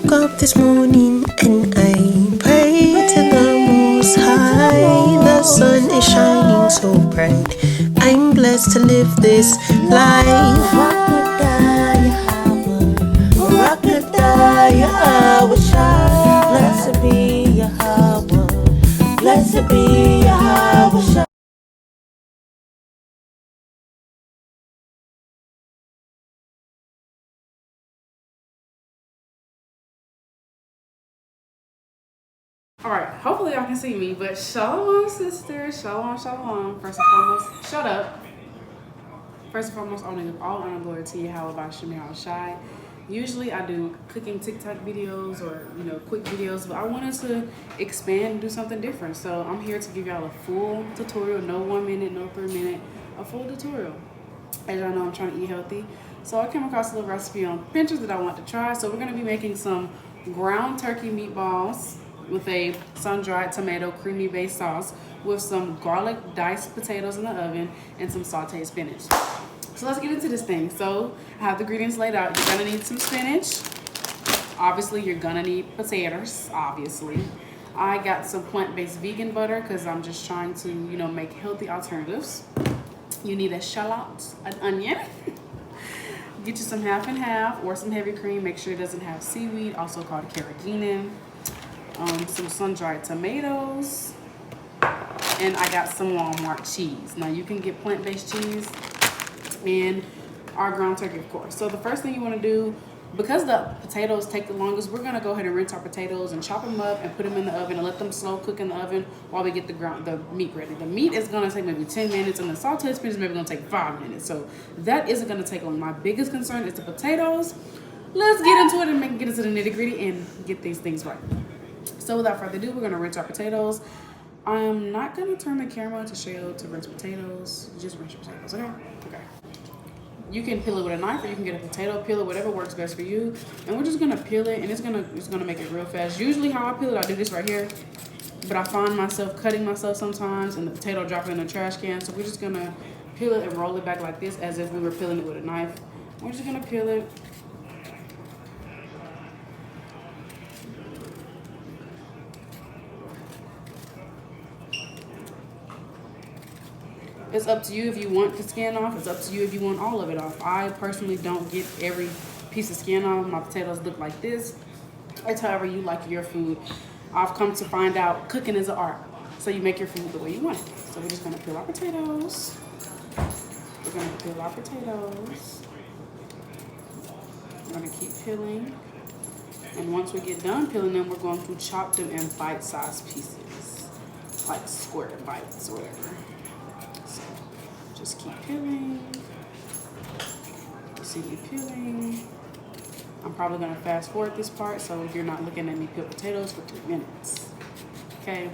woke up this morning and I prayed to the Most High. The sun is shining so bright. I'm blessed to live this life. Blessed be Yahweh. Blessed be Yahweh. All right, hopefully y'all can see me, but Shalawammm, sisters. Shalawammm, Shalawammm. First and foremost, shut up. First and foremost, I want to give all honor and glory to Yahweh by Shemir Shai. Usually I do cooking TikTok videos or, quick videos, but I wanted to expand and do something different. So I'm here to give y'all a full tutorial, no 1 minute, no 3 minute, a full tutorial. As y'all know, I'm trying to eat healthy. So I came across a little recipe on Pinterest that I want to try. So we're going to be making some ground turkey meatballs with a sun-dried tomato creamy based sauce with some garlic diced potatoes in the oven and some sauteed spinach. So let's get into this thing. So I have the ingredients laid out. You're gonna need some spinach. Obviously, you're gonna need potatoes, obviously. I got some plant-based vegan butter because I'm just trying to, make healthy alternatives. You need a shallot, an onion. Get you some half and half or some heavy cream. Make sure it doesn't have seaweed, also called carrageenan. Some sun-dried tomatoes, and I got some Walmart cheese. Now you can get plant-based cheese and our ground turkey, of course. So the first thing you want to do, because the potatoes take the longest, we're gonna go ahead and rinse our potatoes and chop them up and put them in the oven and let them slow cook in the oven while we get the meat ready. The meat is gonna take maybe 10 minutes and the sauteed spinach is maybe gonna take 5 minutes. So that isn't gonna take long. My biggest concern is the potatoes. Let's get into it and get into the nitty-gritty and get these things right. So without further ado, we're gonna rinse our potatoes. I'm not gonna turn the camera to show you to rinse potatoes. Just rinse your potatoes, okay? Okay. You can peel it with a knife or you can get a potato peeler, whatever works best for you. And we're just gonna peel it and it's gonna make it real fast. Usually how I peel it, I do this right here. But I find myself cutting myself sometimes and the potato dropping in the trash can. So we're just gonna peel it and roll it back like this as if we were peeling it with a knife. We're just gonna peel it. It's up to you if you want the skin off. It's up to you if you want all of it off. I personally don't get every piece of skin off. My potatoes look like this. It's however you like your food. I've come to find out cooking is an art. So you make your food the way you want it. So we're just gonna peel our potatoes. We're gonna peel our potatoes. We're gonna keep peeling. And once we get done peeling them, we're going to chop them in bite-sized pieces. Like square bites or whatever. Just keep peeling. You see me peeling. I'm probably gonna fast forward this part so you're not looking at me peel potatoes for 3 minutes. Okay.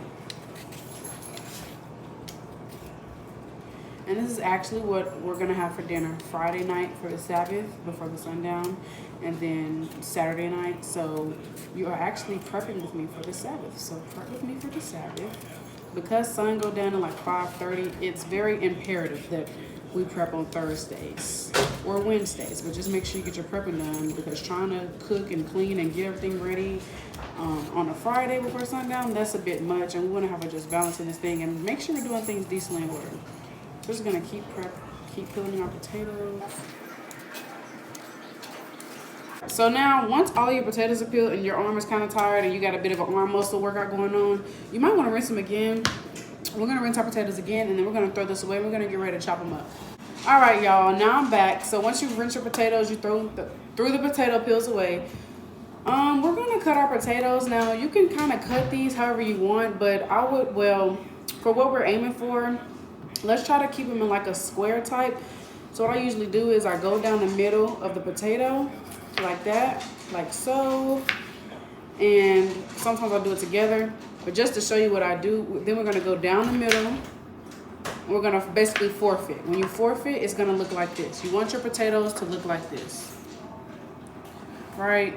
And this is actually what we're gonna have for dinner Friday night for the Sabbath before the sundown, and then Saturday night. So you are actually prepping with me for the Sabbath. So prep with me for the Sabbath. Because sun go down at like 5:30, it's very imperative that we prep on Thursdays or Wednesdays. But just make sure you get your prepping done, because trying to cook and clean and get everything ready on a Friday before sundown, that's a bit much. And we want to have a just balance in this thing and make sure we're doing things decently in order. So we're just gonna keep peeling our potatoes. So now, once all your potatoes are peeled and your arm is kind of tired and you got a bit of an arm muscle workout going on, you might want to rinse them again. We're going to rinse our potatoes again, and then we're going to throw this away. We're going to get ready to chop them up. All right, y'all. Now I'm back. So once you rinse your potatoes, you threw the potato peels away. We're going to cut our potatoes. Now, you can kind of cut these however you want, but I would, for what we're aiming for, let's try to keep them in like a square type. So what I usually do is I go down the middle of the potato, like that, like so, and sometimes I'll do it together, but just to show you what I do, then we're gonna go down the middle. We're gonna basically forfeit. When you forfeit, it's gonna look like this. You want your potatoes to look like this, right?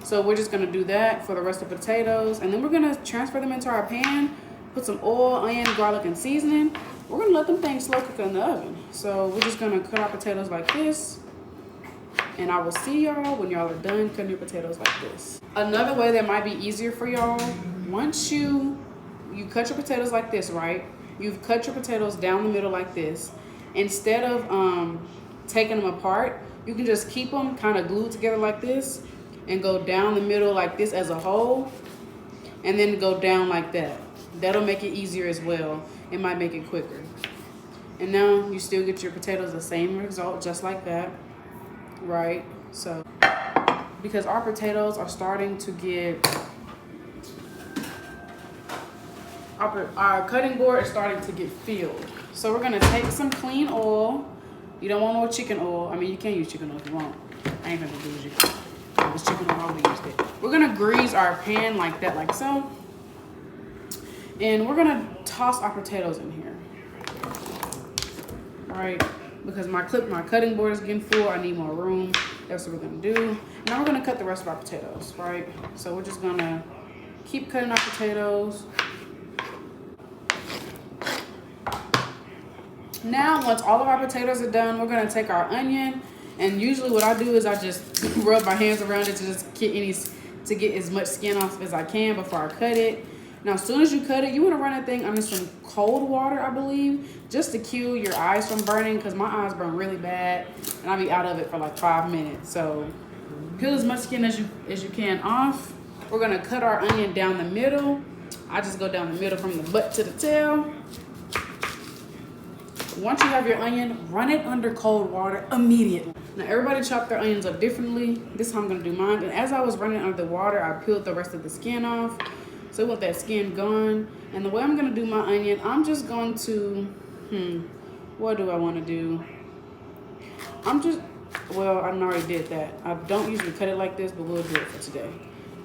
So we're just gonna do that for the rest of the potatoes, and then we're gonna transfer them into our pan, put some oil, onion, garlic, and seasoning. We're gonna let them things slow cook in the oven. So we're just gonna cut our potatoes like this. And I will see y'all when y'all are done cutting your potatoes like this. Another way that might be easier for y'all, once you cut your potatoes like this, right? You've cut your potatoes down the middle like this. Instead of taking them apart, you can just keep them kind of glued together like this and go down the middle like this as a whole, and then go down like that. That'll make it easier as well. It might make it quicker. And now you still get your potatoes the same result, just like that, right? So, because our potatoes are starting to get, our cutting board is starting to get filled. So we're gonna take some clean oil. You don't want no chicken oil. I mean, you can use chicken oil if you want. I ain't gonna do it. If it was chicken oil, I would use it. We're gonna grease our pan like that, like so. And we're gonna toss our potatoes in here. All right, because my cutting board is getting full. I need more room. That's what we're gonna do. Now we're gonna cut the rest of our potatoes, right? So we're just gonna keep cutting our potatoes. Now, once all of our potatoes are done, we're gonna take our onion, and usually what I do is I just rub my hands around it to just get as much skin off as I can before I cut it. Now, as soon as you cut it, you want to run that thing under some cold water, I believe, just to kill your eyes from burning, because my eyes burn really bad, and I'll be out of it for like 5 minutes. So peel as much skin as you can off. We're gonna cut our onion down the middle. I just go down the middle from the butt to the tail. Once you have your onion, run it under cold water immediately. Now, everybody chop their onions up differently. This is how I'm gonna do mine. And as I was running under the water, I peeled the rest of the skin off. So with that skin gone, and the way I'm gonna do my onion, I'm just going to, what do I wanna do? Well, I already did that. I don't usually cut it like this, but we'll do it for today.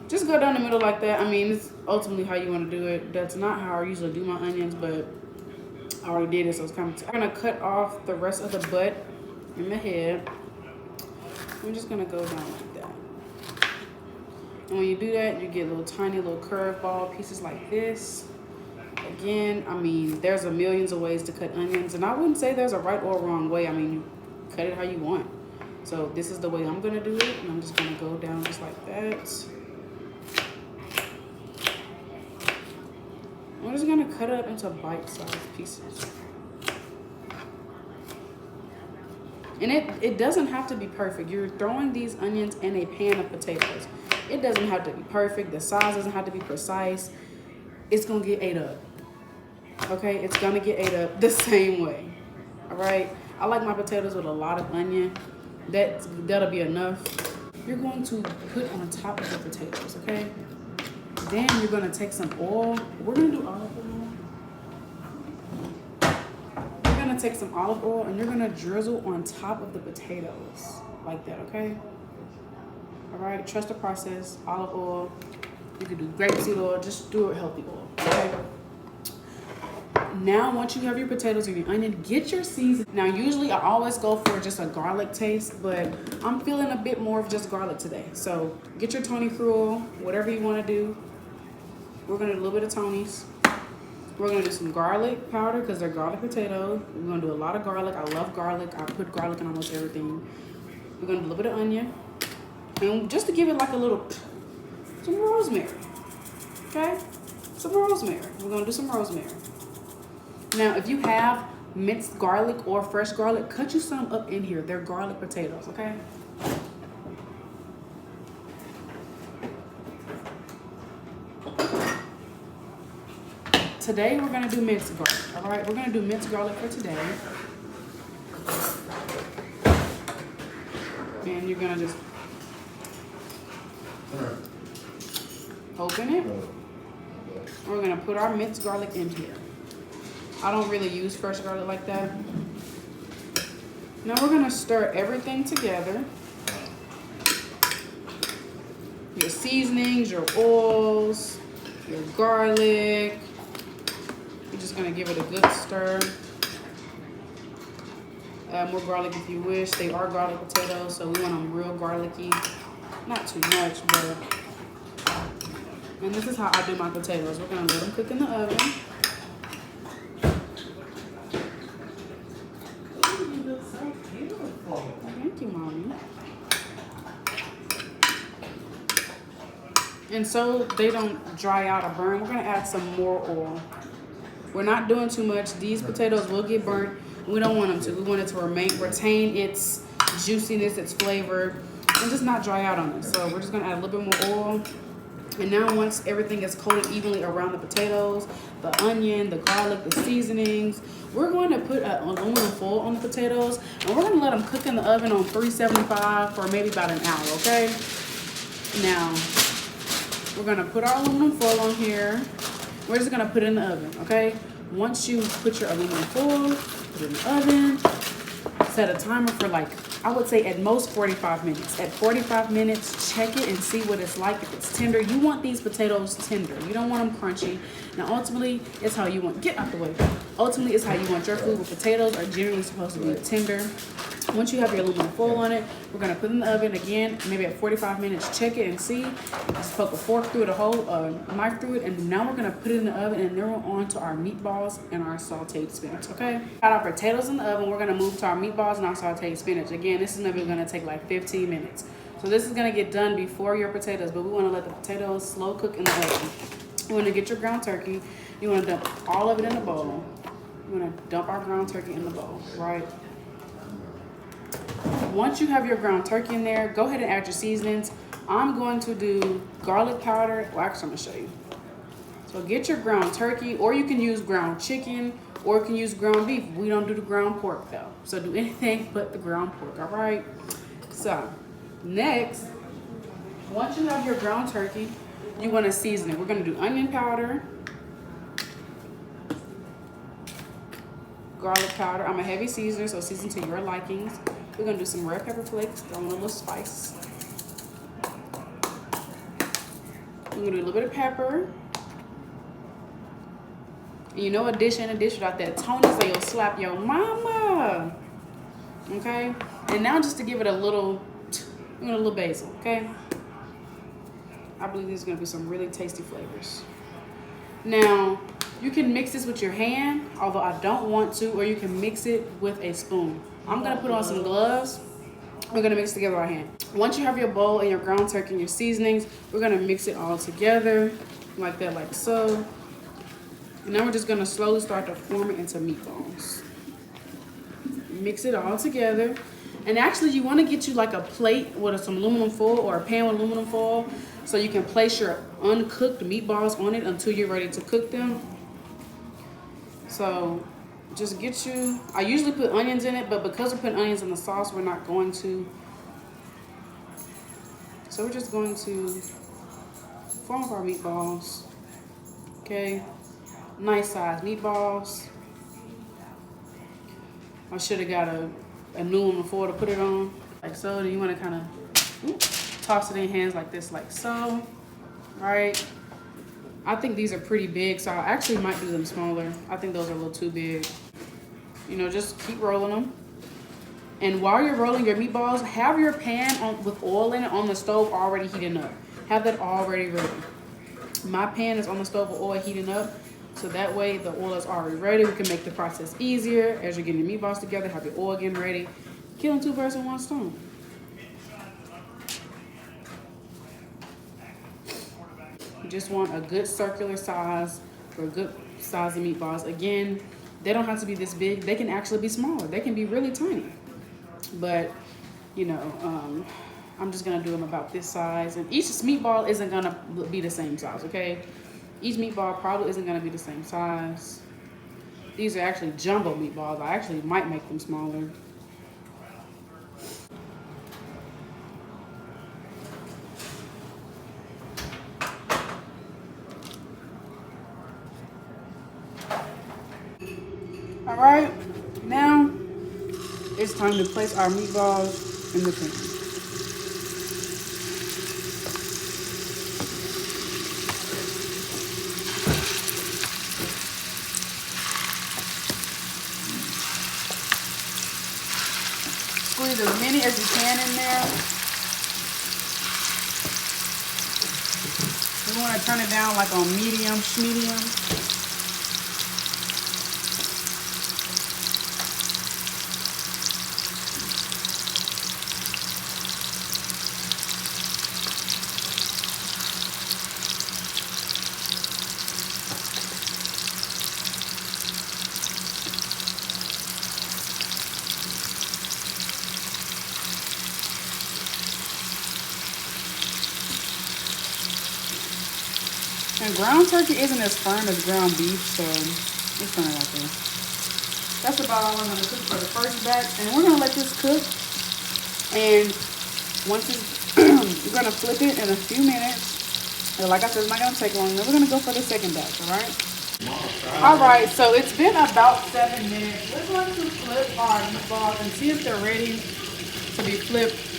Just go down the middle like that. I mean, it's ultimately how you wanna do it. That's not how I usually do my onions, but I already did it, so it's kind of. I'm gonna cut off the rest of the butt and the head. I'm just gonna go down like that. And when you do that, you get little tiny little curveball pieces like this. Again, I mean, there's a millions of ways to cut onions, and I wouldn't say there's a right or wrong way. I mean, you cut it how you want. So this is the way I'm gonna do it, and I'm just gonna go down just like that. I'm just gonna cut it up into bite-sized pieces. And it doesn't have to be perfect. You're throwing these onions in a pan of potatoes. It doesn't have to be perfect. The size doesn't have to be precise. It's gonna get ate up. Okay, it's gonna get ate up the same way. All right, I like my potatoes with a lot of onion. That'll be enough. You're going to put on top of the potatoes, okay? Then you're gonna take some oil. We're gonna do olive oil. You're gonna take some olive oil and you're gonna drizzle on top of the potatoes like that, okay? All right, trust the process. Olive oil. You can do grapeseed oil. Just do it healthy oil, okay? Now, once you have your potatoes and your onion, get your seasoning. Now, usually I always go for just a garlic taste, but I'm feeling a bit more of just garlic today. So get your Tony Cruel, whatever you want to do. We're gonna do a little bit of Tony's. We're gonna do some garlic powder because they're garlic potatoes. We're gonna do a lot of garlic. I love garlic. I put garlic in almost everything. We're gonna do a little bit of onion. And just to give it like a little, some rosemary, okay? Some rosemary. We're gonna do some rosemary. Now, if you have minced garlic or fresh garlic, cut you some up in here. They're garlic potatoes, okay? Today, we're gonna do minced garlic, all right? We're gonna do minced garlic for today. And you're gonna just open it. We're gonna put our minced garlic in here. I don't really use fresh garlic like that. Now we're gonna stir everything together. Your seasonings, your oils, your garlic. You're just gonna give it a good stir. Add more garlic if you wish. They are garlic potatoes, so we want them real garlicky. Not too much, but. And this is how I do my potatoes. We're gonna let them cook in the oven. Thank you, Mommy. And so they don't dry out or burn, we're gonna add some more oil. We're not doing too much. These potatoes will get burnt. We don't want them to. We want it to retain its juiciness, its flavor, and just not dry out on us. So we're just gonna add a little bit more oil. And now once everything is coated evenly around the potatoes, the onion, the garlic, the seasonings, we're going to put an aluminum foil on the potatoes, and we're gonna let them cook in the oven on 375 for maybe about an hour, okay? Now, we're gonna put our aluminum foil on here. We're just gonna put it in the oven, okay? Once you put your aluminum foil, put it in the oven, set a timer for like, I would say at most 45 minutes. At 45 minutes, check it and see what it's like. If it's tender, you want these potatoes tender. You don't want them crunchy. Now, ultimately, it's how you want, get out the way. Ultimately, it's how you want your food, but potatoes are generally supposed to be tender. Once you have your aluminum foil on it, we're gonna put it in the oven again, maybe at 45 minutes, check it and see. Just poke a fork through it, a knife through it, and now we're gonna put it in the oven, and then we're on to our meatballs and our sauteed spinach, okay? Got our potatoes in the oven, we're gonna move to our meatballs and our sauteed spinach. Again, this is maybe gonna take like 15 minutes. So this is gonna get done before your potatoes, but we wanna let the potatoes slow cook in the oven. You wanna get your ground turkey, you wanna dump all of it in the bowl. You wanna dump our ground turkey in the bowl, right? Once you have your ground turkey in there, go ahead and add your seasonings. I'm going to do garlic powder. Well, actually, I'm gonna show you. So get your ground turkey, or you can use ground chicken, or you can use ground beef. We don't do the ground pork though. So do anything but the ground pork, all right? So next, once you have your ground turkey, you wanna season it. We're gonna do onion powder, garlic powder. I'm a heavy seasoner, so season to your likings. We're gonna do some red pepper flakes, throw in a little spice. We're gonna do a little bit of pepper. And you know a dish ain't a dish without that Tony, so you'll slap your mama. Okay? And now just to give it a little basil, okay? I believe there's gonna be some really tasty flavors. Now, you can mix this with your hand, although I don't want to, or you can mix it with a spoon. I'm gonna put on some gloves. We're gonna mix together our hand. Once you have your bowl and your ground turkey and your seasonings, we're gonna mix it all together like that, like so. And now we're just gonna slowly start to form it into meatballs. Mix it all together. And actually you wanna get you like a plate with some aluminum foil or a pan with aluminum foil so you can place your uncooked meatballs on it until you're ready to cook them. So just get you, I usually put onions in it, but because we're putting onions in the sauce, we're not going to. So we're just going to form up our meatballs. Okay, nice size meatballs. I should have got a new one before to put it on, like so. Then you want to kind of toss it in your hands like this, like so, right? I think these are pretty big, so I actually might do them smaller. I think those are a little too big. You know, just keep rolling them. And while you're rolling your meatballs, have your pan with oil in it on the stove already heating up. Have that already ready. My pan is on the stove with oil heating up, so that way the oil is already ready. We can make the process easier as you're getting your meatballs together. Have your oil getting ready. Killing two birds with one stone. You just want a good circular size for a good size of meatballs. Again, they don't have to be this big. They can actually be smaller. They can be really tiny. But, you know, I'm just gonna do them about this size. And each meatball isn't gonna be the same size, okay? Each meatball probably isn't gonna be the same size. These are actually jumbo meatballs. I actually might make them smaller. All right, now it's time to place our meatballs in the pan. Squeeze as many as you can in there. We want to turn it down like on medium, schmedium. And ground turkey isn't as firm as ground beef, so it's gonna like this. That's about all I'm gonna cook for the first batch, and we're gonna let this cook. And once it's, we're gonna flip it in a few minutes. And like I said, it's not gonna take long. Then we're gonna go for the second batch. All right. All right. So it's been about 7 minutes. We're going to flip our meatballs and see if they're ready to be flipped.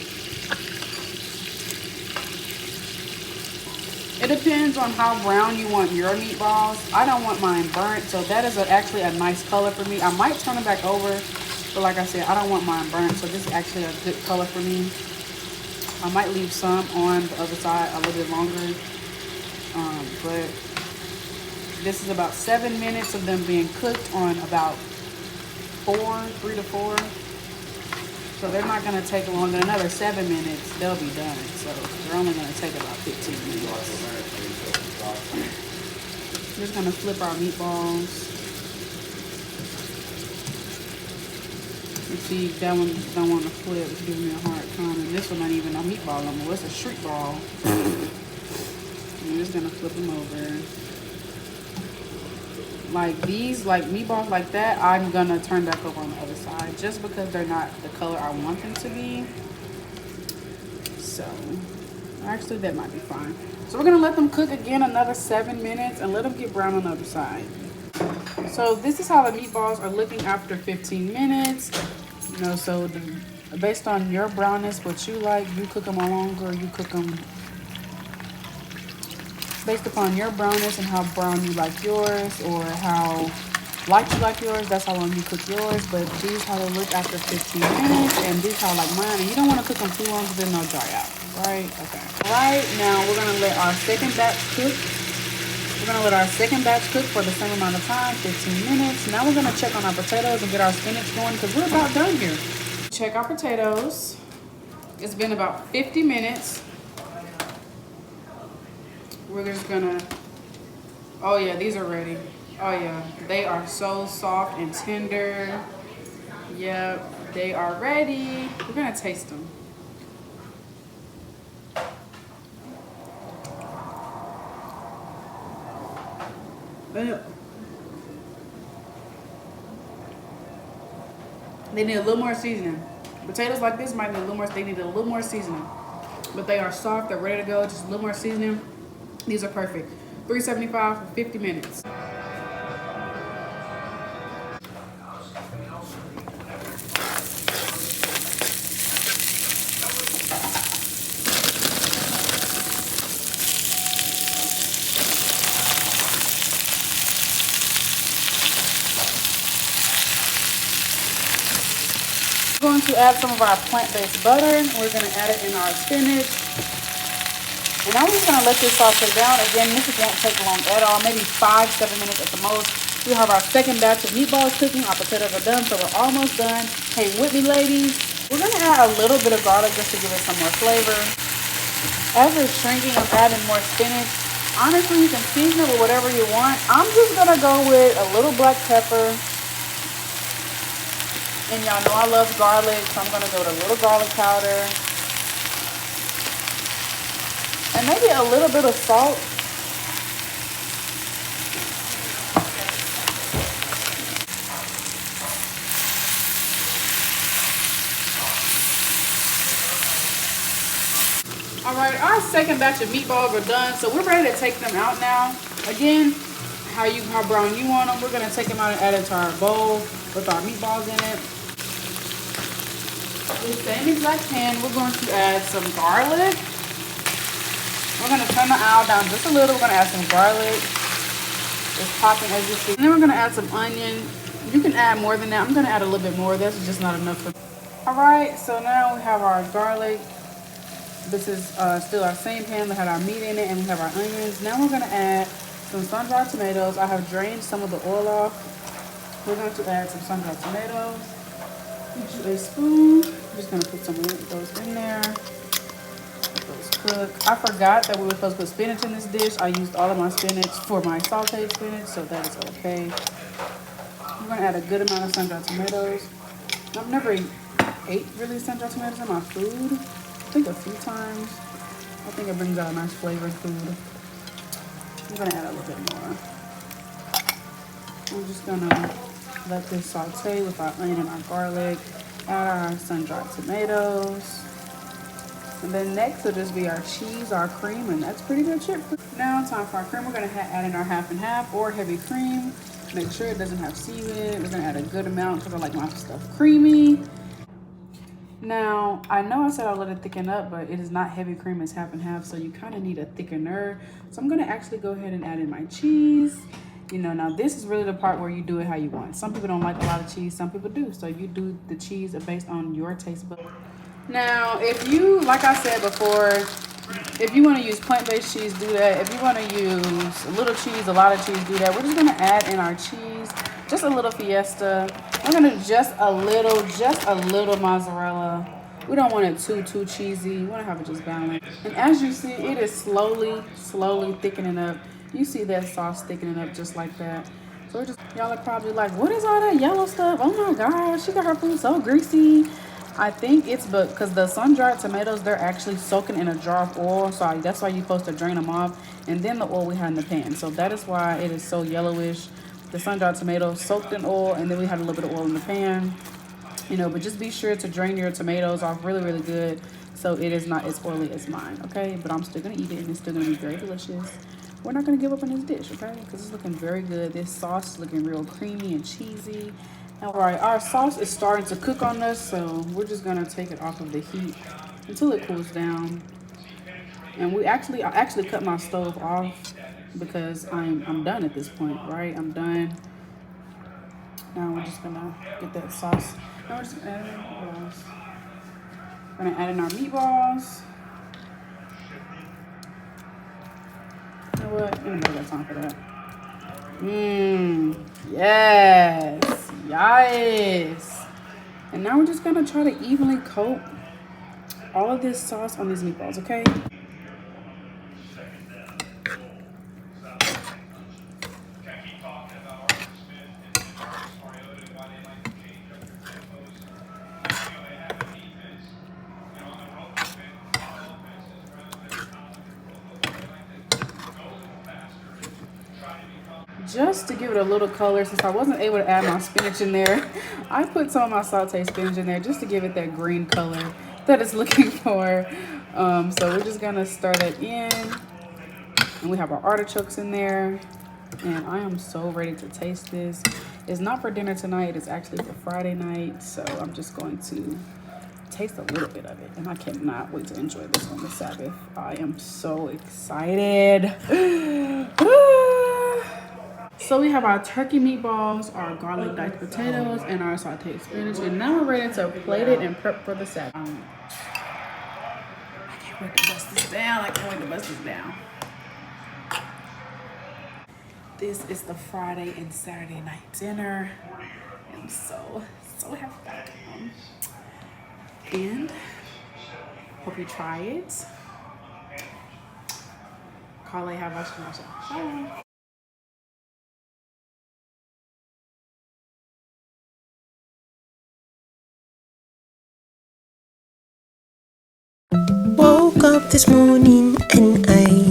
It depends on how brown you want your meatballs. I don't want mine burnt, so that is actually a nice color for me. I might turn it back over, but like I said, I don't want mine burnt, so this is actually a good color for me. I might leave some on the other side a little bit longer, but this is about 7 minutes of them being cooked on about 3 to 4. So they're not gonna take long. In another 7 minutes, they'll be done. So they're only gonna take about 15 minutes. Just gonna flip our meatballs. You see, that one don't want to flip. It's giving me a hard time. And this one not even a meatball no more. It's a street ball. I'm just gonna flip them over. Like these, like meatballs like that, I'm gonna turn back over on the other side just because they're not the color I want them to be. So actually that might be fine. So we're gonna let them cook again another 7 minutes and let them get brown on the other side. So this is how the meatballs are looking after 15 minutes. You know, so based on your brownness, what you like, you cook them longer, you cook them based upon your brownness and how brown you like yours, or how light you like yours. That's how long you cook yours. But these how they look after 15 minutes, and these how I like mine. And you don't want to cook them too long because then they'll dry out, right? Okay. Right now we're gonna let our second batch cook. We're gonna let our second batch cook for the same amount of time, 15 minutes. Now we're gonna check on our potatoes and get our spinach going because we're about done here. Check our potatoes. It's been about 50 minutes. We're just gonna, oh yeah, these are ready. Oh yeah, they are so soft and tender. Yep, they are ready. We're gonna taste them. They need a little more seasoning. Potatoes like this might need a little more, they need a little more seasoning. But they are soft, they're ready to go, just a little more seasoning. These are perfect. $3.75 for 50 minutes. We're going to add some of our plant-based butter. We're going to add it in our spinach. And now we're just gonna let this saute down. Again, this won't take long at all, maybe 5-7 minutes at the most. We have our second batch of meatballs cooking. Our potatoes are done, so we're almost done. Hang with me, ladies. We're gonna add a little bit of garlic just to give it some more flavor. As we're shrinking, I'm adding more spinach. Honestly, you can season it with whatever you want. I'm just gonna go with a little black pepper. And y'all know I love garlic, so I'm gonna go with a little garlic powder. And maybe a little bit of salt. All right, our second batch of meatballs are done, so we're ready to take them out now. Again, how brown you want them. We're gonna take them out and add it to our bowl with our meatballs in it. In the same exact pan, we're going to add some garlic. We're gonna turn the oil down just a little. We're gonna add some garlic. It's popping as you see. And then we're gonna add some onion. You can add more than that. I'm gonna add a little bit more. This is just not enough for me. All right, so now we have our garlic. This is still our same pan that had our meat in it, and we have our onions. Now we're gonna add some sun-dried tomatoes. I have drained some of the oil off. We're going to add some sun-dried tomatoes. Get you a spoon. I'm just gonna put some of those in there. Cook. I forgot that we were supposed to put spinach in this dish. I used all of my spinach for my sauteed spinach, so that is okay. I'm gonna add a good amount of sun-dried tomatoes. I've never ate really sun-dried tomatoes in my food. I think a few times. I think it brings out a nice flavor in food. I'm gonna add a little bit more. I'm just gonna let this saute with our onion and our garlic. Add our sun-dried tomatoes. And then next will just be our cheese, our cream, and that's pretty much it. Now time for our cream. We're gonna add in our half and half or heavy cream. Make sure it doesn't have seaweed in it. We're gonna add a good amount because I like my stuff creamy. Now, I know I said I'll let it thicken up, but it is not heavy cream, it's half and half, so you kind of need a thickener. So I'm gonna actually go ahead and add in my cheese. You know, now this is really the part where you do it how you want. Some people don't like a lot of cheese, some people do. So you do the cheese based on your taste bud. Now, if you, like I said before, if you want to use plant-based cheese, do that. If you want to use a little cheese, a lot of cheese, do that. We're just going to add in our cheese, just a little Fiesta. We're going to just a little mozzarella. We don't want it too cheesy. We want to have it just balanced. And as you see, it is slowly thickening up. You see that sauce thickening up just like that. So we're just, y'all are probably like, what is all that yellow stuff? Oh my gosh, she got her food so greasy. I think it's because the sun-dried tomatoes, they're actually soaking in a jar of oil. So that's why you're supposed to drain them off. And then the oil we had in the pan. So that is why it is so yellowish. The sun-dried tomatoes soaked in oil, and then we had a little bit of oil in the pan. You know, but just be sure to drain your tomatoes off really good so it is not as oily as mine, okay? But I'm still gonna eat it, and it's still gonna be very delicious. We're not gonna give up on this dish, okay? Because it's looking very good. This sauce is looking real creamy and cheesy. All right, our sauce is starting to cook on us, so we're just gonna take it off of the heat until it cools down. And I actually cut my stove off because I'm done at this point, right? I'm done. Now we're just gonna get that sauce. Now we're just gonna add in our meatballs. We're gonna add in our meatballs. You know what? Anybody got time for that? Yes. And now we're just gonna try to evenly coat all of this sauce on these meatballs, okay? Just to give it a little color, since I wasn't able to add my spinach in there, I put some of my sauteed spinach in there just to give it that green color that it's looking for. So we're just gonna stir that in. And we have our artichokes in there. And I am so ready to taste this. It's not for dinner tonight, it's actually for Friday night. So I'm just going to taste a little bit of it. And I cannot wait to enjoy this on the Sabbath. I am so excited. So we have our turkey meatballs, our garlic diced potatoes, and our sauteed spinach. And now we're ready to plate it and prep for the Sabbath. I can't wait to bust this down. This is the Friday and Saturday night dinner. I'm so happy. And hope you try it. Kale have our Shalawammm. Woke up this morning and I